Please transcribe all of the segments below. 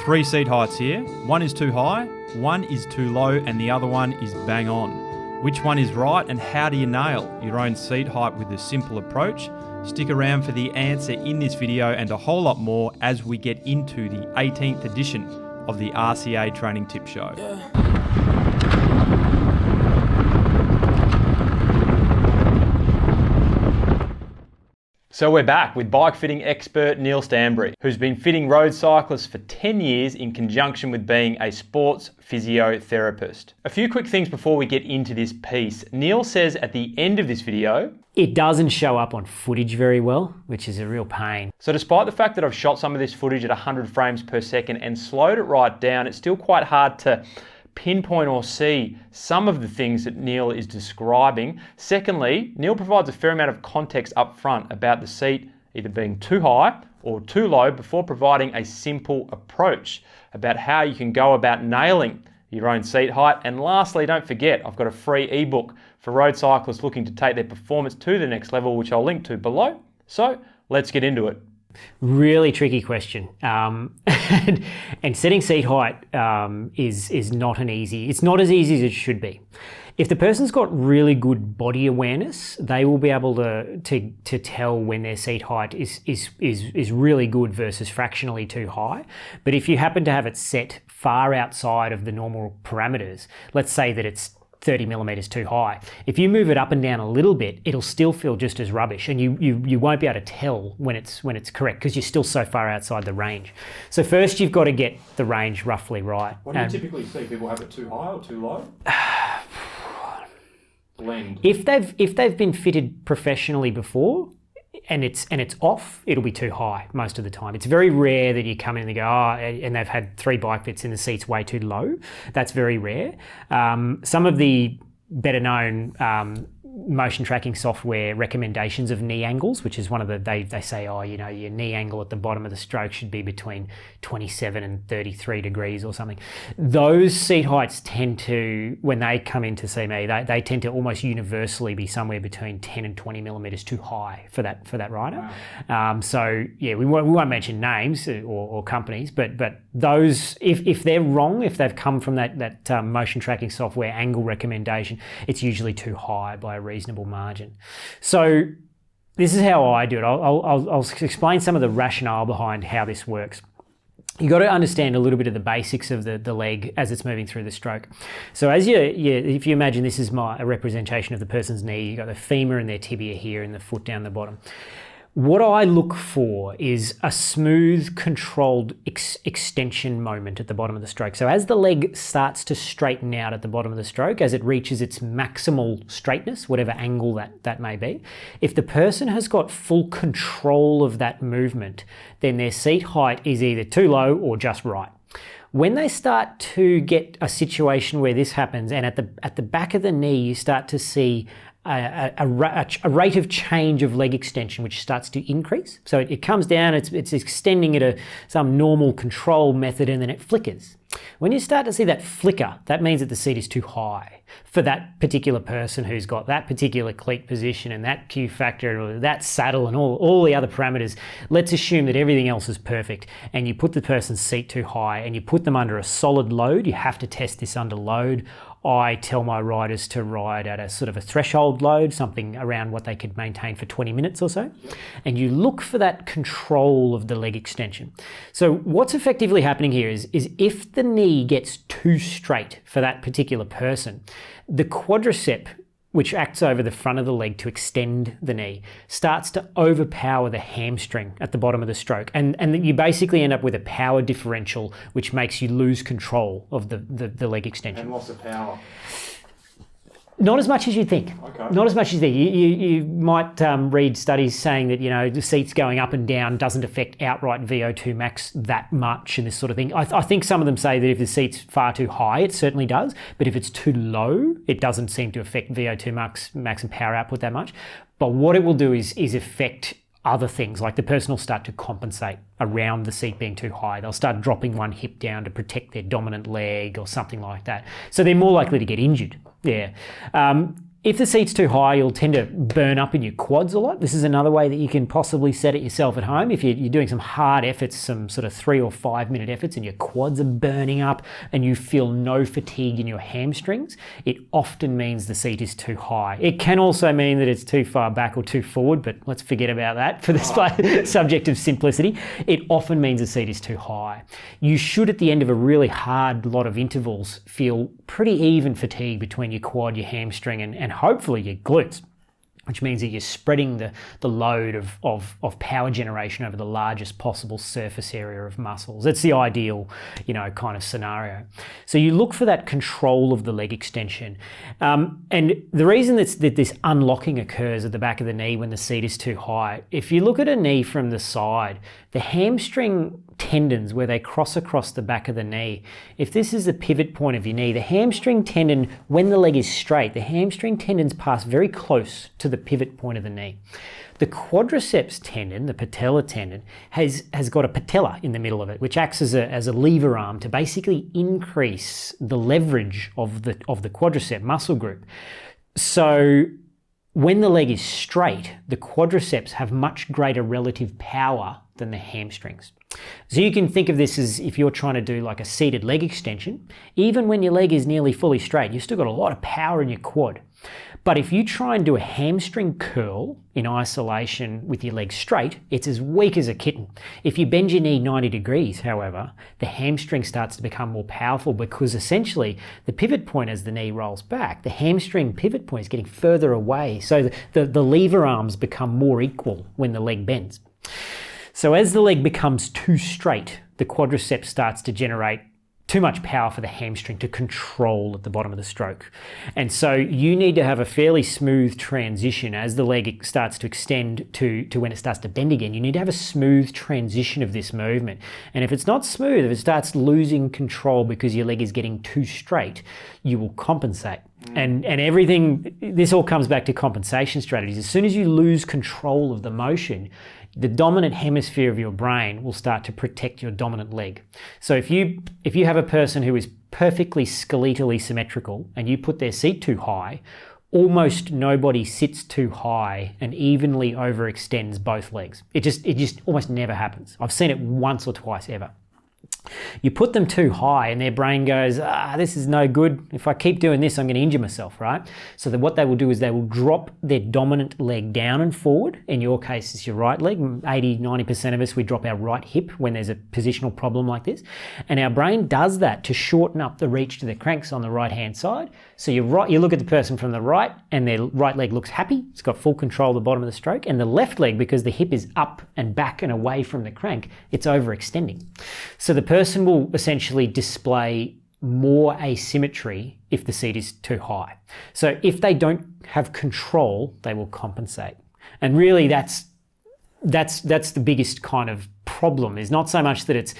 three seat heights here. One is too high, one is too low, and the other one is bang on. Which one is right, and how do you nail your own seat height with a simple approach? Stick around for the answer in this video and a whole lot more as we get into the 18th edition of the RCA Training Tip Show. So we're back with bike fitting expert Neill Standbury, who's been fitting road cyclists for 10 years in conjunction with being a sports physiotherapist. A few quick things before we get into this piece. Neill says at the end of this video, it doesn't show up on footage very well, which is a real pain. So despite the fact that I've shot some of this footage at 100 frames per second and slowed it right down, it's still quite hard to pinpoint or see some of the things that Neill is describing. Secondly, Neill provides a fair amount of context up front about the seat either being too high or too low before providing a simple approach about how you can go about nailing your own seat height. And lastly, don't forget, I've got a free ebook for road cyclists looking to take their performance to the next level, which I'll link to below. So let's get into it. Really tricky question. And setting seat height is not it's not as easy as it should be. If the person's got really good body awareness, they will be able to tell when their seat height is really good versus fractionally too high. But if you happen to have it set far outside of the normal parameters, let's say that it's 30 millimeters too high. If you move it up and down a little bit, it'll still feel just as rubbish, and you won't be able to tell when it's correct because you're still so far outside the range. So first you've got to get the range roughly right. What do you typically see? People have it too high or too low? Blend. If they've been fitted professionally before, and it's off, it'll be too high most of the time. It's very rare that you come in and they go, and they've had 3 bike fits and the seat's way too low. That's very rare. Some of the better known motion tracking software recommendations of knee angles, which is one of the, they say, your knee angle at the bottom of the stroke should be between 27 and 33 degrees or something. Those seat heights tend to, when they come in to see me, they tend to almost universally be somewhere between 10 and 20 millimeters too high for that rider. Wow. So yeah, we won't mention names or companies, but those, if they're wrong, if they've come from that motion tracking software angle recommendation, it's usually too high by a reasonable margin. So this is how I do it. I'll explain some of the rationale behind how this works. You got to understand a little bit of the basics of the leg as it's moving through the stroke. So as if you imagine this is a representation of the person's knee, you've got the femur and their tibia here and the foot down the bottom. What I look for is a smooth, controlled extension moment at the bottom of the stroke. So as the leg starts to straighten out at the bottom of the stroke, as it reaches its maximal straightness, whatever angle that may be, if the person has got full control of that movement, then their seat height is either too low or just right. When they start to get a situation where this happens, and at the back of the knee, you start to see a rate of change of leg extension which starts to increase. So it comes down, it's extending at some normal control method, and then it flickers. When you start to see that flicker, that means that the seat is too high for that particular person who's got that particular cleat position and that Q factor or that saddle and all the other parameters. Let's assume that everything else is perfect, and you put the person's seat too high and you put them under a solid load. You have to test this under load. I tell my riders to ride at a sort of a threshold load, something around what they could maintain for 20 minutes or so. Yep. And you look for that control of the leg extension. So what's effectively happening here is if the knee gets too straight for that particular person, the quadricep, which acts over the front of the leg to extend the knee, starts to overpower the hamstring at the bottom of the stroke. And you basically end up with a power differential, which makes you lose control of the leg extension. And what's the power? Not as much as you think. Okay. Not as much as you think. You might read studies saying that, the seats going up and down doesn't affect outright VO2 max that much and this sort of thing. I think some of them say that if the seat's far too high, it certainly does. But if it's too low, it doesn't seem to affect VO2 max and power output that much. But what it will do is affect other things, like the person will start to compensate around the seat being too high. They'll start dropping one hip down to protect their dominant leg or something like that. So they're more likely to get injured. Yeah. If the seat's too high, you'll tend to burn up in your quads a lot. This is another way that you can possibly set it yourself at home. If you're doing some hard efforts, some sort of 3 or 5 minute efforts, and your quads are burning up and you feel no fatigue in your hamstrings, it often means the seat is too high. It can also mean that it's too far back or too forward, but let's forget about that for this subject of simplicity. It often means the seat is too high. You should, at the end of a really hard lot of intervals, feel pretty even fatigue between your quad, your hamstring, and hopefully your glutes, which means that you're spreading the load of power generation over the largest possible surface area of muscles. It's the ideal, kind of scenario. So you look for that control of the leg extension. And the reason that this unlocking occurs at the back of the knee when the seat is too high, if you look at a knee from the side, the hamstring tendons where they cross across the back of the knee, if this is the pivot point of your knee, the hamstring tendon, when the leg is straight, the hamstring tendons pass very close to the pivot point of the knee. The quadriceps tendon, the patella tendon, has got a patella in the middle of it, which acts as a lever arm to basically increase the leverage of the quadricep muscle group. So when the leg is straight, the quadriceps have much greater relative power than the hamstrings. So you can think of this as if you're trying to do like a seated leg extension, even when your leg is nearly fully straight, you've still got a lot of power in your quad. But if you try and do a hamstring curl in isolation with your leg straight, it's as weak as a kitten. If you bend your knee 90 degrees, however, the hamstring starts to become more powerful because essentially the pivot point as the knee rolls back, the hamstring pivot point is getting further away. So the lever arms become more equal when the leg bends. So as the leg becomes too straight, the quadriceps starts to generate too much power for the hamstring to control at the bottom of the stroke. And so you need to have a fairly smooth transition as the leg starts to extend to when it starts to bend again. You need to have a smooth transition of this movement. And if it's not smooth, if it starts losing control because your leg is getting too straight, you will compensate. And everything, this all comes back to compensation strategies. As soon as you lose control of the motion, the dominant hemisphere of your brain will start to protect your dominant leg. So if you have a person who is perfectly skeletally symmetrical and you put their seat too high, almost nobody sits too high and evenly overextends both legs. It just almost never happens. I've seen it once or twice ever. You put them too high and their brain goes, this is no good. If I keep doing this, I'm going to injure myself, right? So that what they will do is they will drop their dominant leg down and forward. In your case, it's your right leg. 80, 90% of us, we drop our right hip when there's a positional problem like this. And our brain does that to shorten up the reach to the cranks on the right-hand side. So you look at the person from the right and their right leg looks happy. It's got full control of the bottom of the stroke. And the left leg, because the hip is up and back and away from the crank, it's overextending. So the person will essentially display more asymmetry if the seat is too high. So if they don't have control, they will compensate. And really that's the biggest kind of problem, is not so much that it's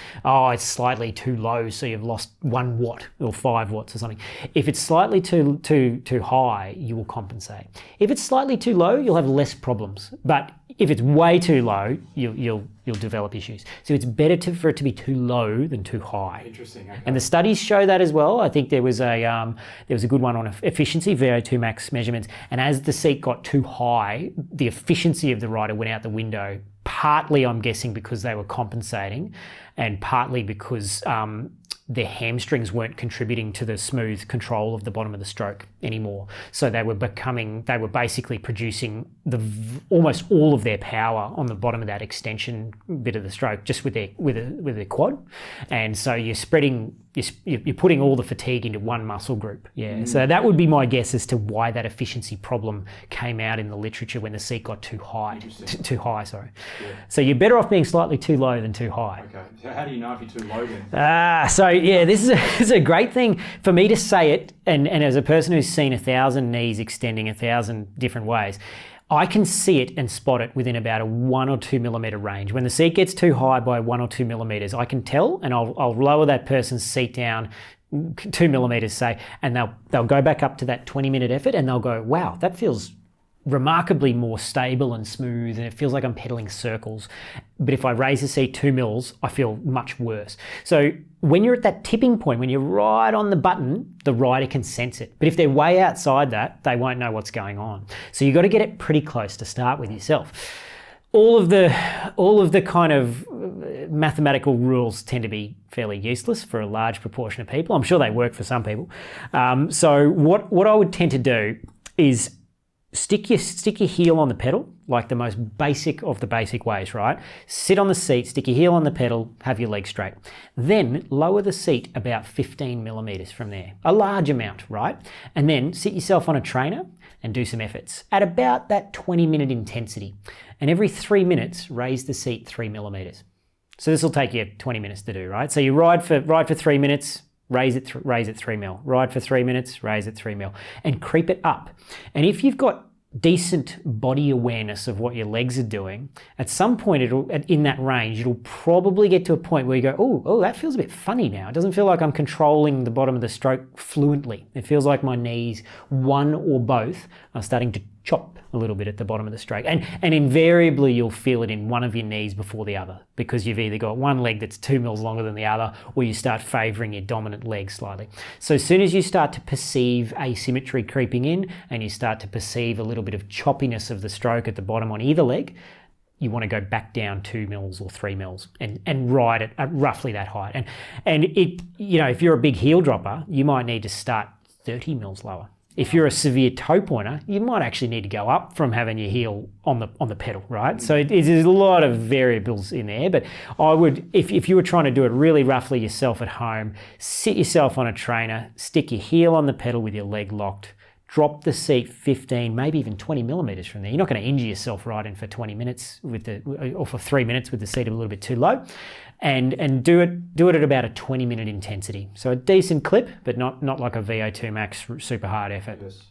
slightly too low, so you've lost 1 watt or 5 watts or something. If it's slightly too high, you will compensate. If it's slightly too low, you'll have less problems. But if it's way too low, you'll develop issues. So it's better for it to be too low than too high. Interesting. Okay. And the studies show that as well. I think there was a good one on efficiency, VO2 max measurements. And as the seat got too high, the efficiency of the rider went out the window. Partly, I'm guessing, because they were compensating, and partly because their hamstrings weren't contributing to the smooth control of the bottom of the stroke anymore. So they were basically producing almost all of their power on the bottom of that extension bit of the stroke, just with their quad. And so you're putting all the fatigue into one muscle group. Yeah. So that would be my guess as to why that efficiency problem came out in the literature when the seat got too high. Too high, sorry. Yeah. So you're better off being slightly too low than too high. Okay. So how do you know if you're too low then? This is a great thing for me to say it, and as a person who's seen 1,000 knees extending 1,000 different ways, I can see it and spot it within about a 1 or 2 millimeter range. When the seat gets too high by 1 or 2 millimeters, I can tell, and I'll lower that person's seat down 2 millimeters, say, and they'll go back up to that 20-minute effort, and they'll go, wow, that feels remarkably more stable and smooth, and it feels like I'm pedaling circles. But if I raise the seat 2 mils, I feel much worse. So when you're at that tipping point, when you're right on the button, the rider can sense it. But if they're way outside that, they won't know what's going on. So you've got to get it pretty close to start with yourself. All of the kind of mathematical rules tend to be fairly useless for a large proportion of people. I'm sure they work for some people. So what I would tend to do is stick your heel on the pedal, like the most basic of the basic ways, right? Sit on the seat, stick your heel on the pedal, have your legs straight. Then lower the seat about 15 millimeters from there, a large amount, right? And then sit yourself on a trainer and do some efforts at about that 20-minute intensity. And every 3 minutes, raise the seat 3 millimeters. So this will take you 20 minutes to do, right? So you ride for 3 minutes, raise it 3 mil. Ride for 3 minutes, raise it 3 mil, and creep it up. And if you've got decent body awareness of what your legs are doing, at some point in that range, it'll probably get to a point where you go, oh, that feels a bit funny now. It doesn't feel like I'm controlling the bottom of the stroke fluently. It feels like my knees, one or both, are starting to chop a little bit at the bottom of the stroke. And invariably you'll feel it in one of your knees before the other, because you've either got one leg that's 2 mils longer than the other, or you start favouring your dominant leg slightly. So as soon as you start to perceive asymmetry creeping in, and you start to perceive a little bit of choppiness of the stroke at the bottom on either leg, you want to go back down 2 mils or 3 mils and ride it at roughly that height. And it, if you're a big heel dropper, you might need to start 30 mils lower. If you're a severe toe pointer, you might actually need to go up from having your heel on the pedal, right? So there's a lot of variables in there, but I would, if you were trying to do it really roughly yourself at home, sit yourself on a trainer, stick your heel on the pedal with your leg locked, drop the seat 15, maybe even 20 millimeters from there. You're not going to injure yourself riding for 20 minutes or for 3 minutes with the seat a little bit too low. And do it at about a 20-minute intensity. So a decent clip, but not like a VO2 max super hard effort. Yes.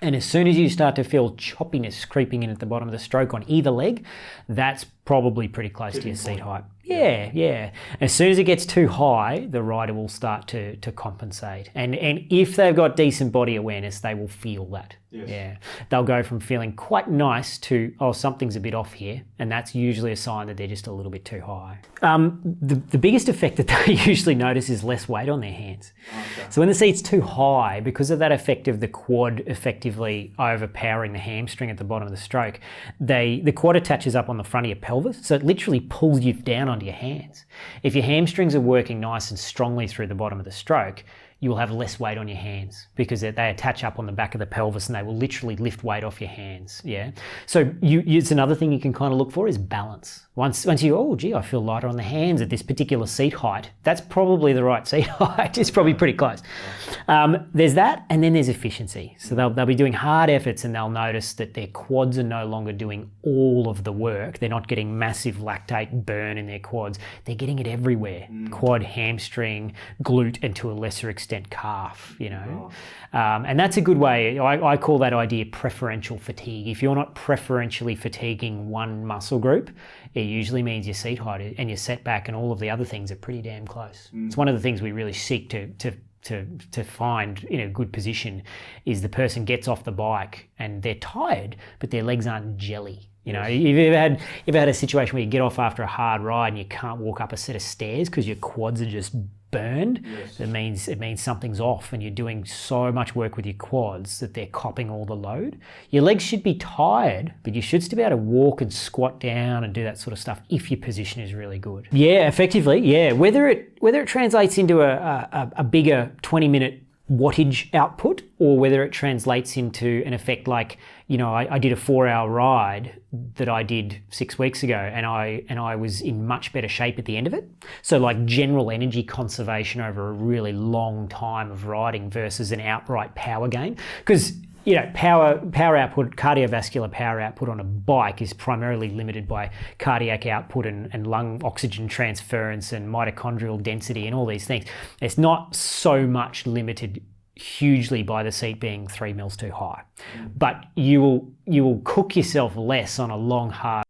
And as soon as you start to feel choppiness creeping in at the bottom of the stroke on either leg, that's probably pretty close to your seat height. Yeah. As soon as it gets too high, the rider will start to compensate. And if they've got decent body awareness, they will feel that. Yes. Yeah. They'll go from feeling quite nice to, something's a bit off here. And that's usually a sign that they're just a little bit too high. The biggest effect that they usually notice is less weight on their hands. Okay. So when the seat's too high, because of that effect of the quad effectively overpowering the hamstring at the bottom of the stroke, the quad attaches up on the front of your pelvis. So it literally pulls you down onto your hands. If your hamstrings are working nice and strongly through the bottom of the stroke, you will have less weight on your hands because they attach up on the back of the pelvis and they will literally lift weight off your hands. Yeah. So it's another thing you can kind of look for is balance. Once you, I feel lighter on the hands at this particular seat height, that's probably the right seat height. It's probably pretty close. There's that, and then there's efficiency. So they'll be doing hard efforts and they'll notice that their quads are no longer doing all of the work. They're not getting massive lactate burn in their quads. They're getting it everywhere. Quad, hamstring, glute, and to a lesser extent calf, and that's a good way. I call that idea preferential fatigue. If you're not preferentially fatiguing one muscle group, it usually means your seat height and your setback and all of the other things are pretty damn close. It's one of the things we really seek to find in a good position is the person gets off the bike and they're tired, but their legs aren't jelly. You've ever had a situation where you get off after a hard ride and you can't walk up a set of stairs because your quads are just burned. Yes. It means something's off and you're doing so much work with your quads that they're copping all the load. Your legs should be tired, but you should still be able to walk and squat down and do that sort of stuff if your position is really good. Yeah, effectively, yeah. Whether it translates into a bigger 20-minute wattage output or whether it translates into an effect like, I did a 4-hour ride that I did 6 weeks ago and I was in much better shape at the end of it. So like general energy conservation over a really long time of riding versus an outright power gain. Because power output, cardiovascular power output on a bike is primarily limited by cardiac output and lung oxygen transference and mitochondrial density and all these things. It's not so much limited hugely by the seat being 3 mils too high, but you will cook yourself less on a long hard